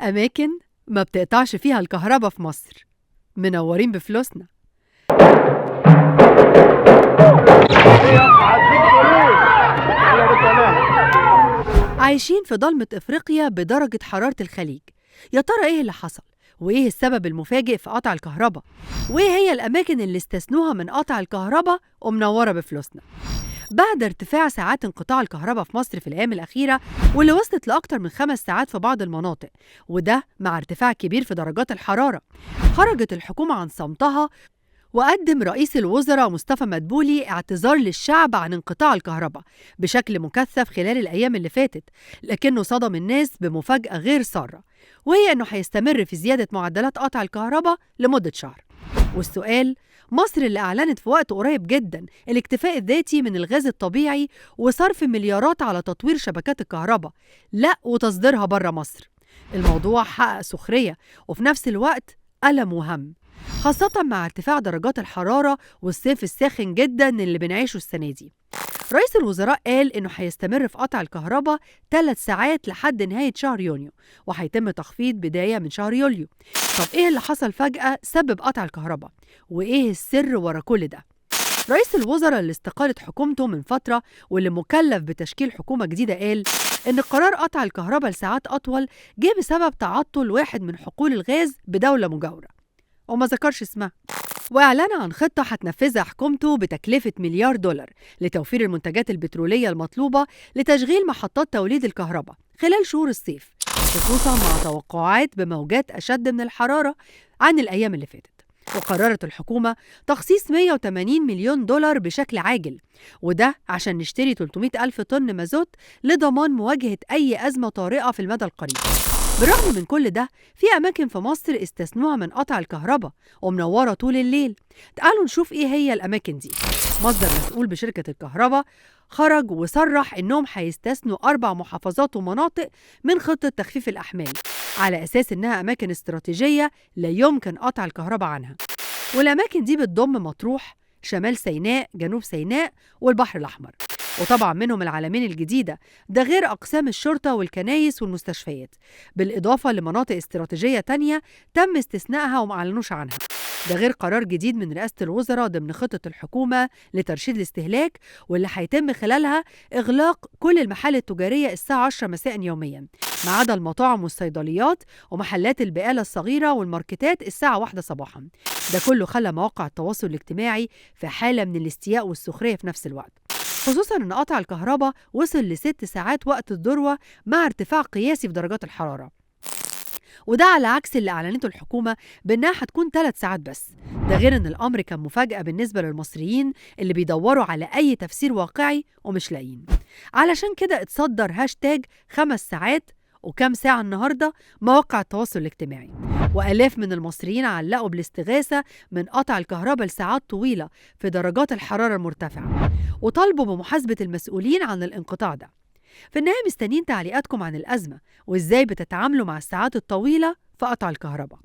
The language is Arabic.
أماكن ما بتقطعش فيها الكهرباء في مصر. منورين بفلوسنا. عايشين في ضلمة إفريقيا بدرجة حرارة الخليج. يا ترى إيه اللي حصل؟ وإيه السبب المفاجئ في قطع الكهرباء؟ وإيه هي الأماكن اللي استثنوها من قطع الكهرباء ومنورة بفلوسنا؟ بعد ارتفاع ساعات انقطاع الكهرباء في مصر في الأيام الأخيرة واللي وصلت لأكتر من 5 ساعات في بعض المناطق، وده مع ارتفاع كبير في درجات الحرارة، خرجت الحكومة عن صمتها وقدم رئيس الوزراء مصطفى مدبولي اعتذار للشعب عن انقطاع الكهرباء بشكل مكثف خلال الأيام اللي فاتت، لكنه صدم الناس بمفاجأة غير سارة، وهي أنه هيستمر في زيادة معدلات قطع الكهرباء لمدة شهر. والسؤال، مصر اللي أعلنت في وقت قريب جدا الاكتفاء الذاتي من الغاز الطبيعي وصرف مليارات على تطوير شبكات الكهرباء، لا وتصديرها بره مصر، الموضوع حقق سخرية وفي نفس الوقت ألم وهم، خاصة مع ارتفاع درجات الحرارة والصيف الساخن جدا اللي بنعيشه السنة دي. رئيس الوزراء قال إنه هيستمر في قطع الكهرباء 3 ساعات لحد نهاية شهر يونيو، وهيتم تخفيض بداية من شهر يوليو. طب إيه اللي حصل فجأة سبب قطع الكهرباء؟ وإيه السر ورا كل ده؟ رئيس الوزراء اللي استقالت حكومته من فترة واللي مكلف بتشكيل حكومة جديدة قال إن قرار قطع الكهرباء لساعات أطول جه بسبب تعطل واحد من حقول الغاز بدولة مجاورة وما ذكرش اسمها، وإعلان عن خطة هتنفذها حكومته بتكلفة $1,000,000,000 لتوفير المنتجات البترولية المطلوبة لتشغيل محطات توليد الكهرباء خلال شهور الصيف، خصوصاً مع توقعات بموجات أشد من الحرارة عن الأيام اللي فاتت. وقررت الحكومة تخصيص $180 مليون بشكل عاجل، وده عشان نشتري 300,000 طن مازوت لضمان مواجهة أي أزمة طارئة في المدى القريب. بالرغم من كل ده، في أماكن في مصر استثنوها من قطع الكهرباء ومنورة طول الليل. تعالوا نشوف إيه هي الأماكن دي. مصدر مسؤول بشركة الكهرباء خرج وصرح إنهم هيستثنوا 4 محافظات ومناطق من خطة تخفيف الأحمال على أساس إنها أماكن استراتيجية لا يمكن قطع الكهرباء عنها. والأماكن دي بتضم مطروح، شمال سيناء، جنوب سيناء، والبحر الأحمر، وطبعا منهم العلمين الجديدة، ده غير أقسام الشرطة والكنايس والمستشفيات، بالإضافة لمناطق استراتيجية تانية تم استثنائها ومعلنوش عنها، ده غير قرار جديد من رئاسة الوزراء ضمن خطة الحكومة لترشيد الاستهلاك واللي هيتم خلالها إغلاق كل المحال التجارية الساعة 10 مساء يوميا، ما عدا المطاعم والصيدليات ومحلات البقالة الصغيرة والماركتات الساعة 1 صباحا. ده كله خلى مواقع التواصل الاجتماعي في حالة من الاستياء والسخرية في نفس الوقت، خصوصاً أن قطع الكهرباء وصل ل6 ساعات وقت الذروة مع ارتفاع قياسي في درجات الحرارة، وده على عكس اللي أعلنته الحكومة بأنها هتكون 3 ساعات بس. ده غير أن الأمر كان مفاجأة بالنسبة للمصريين اللي بيدوروا على أي تفسير واقعي ومش لاقيين. علشان كده اتصدر هاشتاج 5 ساعات وكم ساعة النهاردة مواقع التواصل الاجتماعي، وآلاف من المصريين علقوا بالاستغاثة من قطع الكهرباء لساعات طويلة في درجات الحرارة المرتفعة، وطالبوا بمحاسبة المسؤولين عن الانقطاع ده. في النهاية مستنيين تعليقاتكم عن الأزمة وإزاي بتتعاملوا مع الساعات الطويلة في قطع الكهرباء.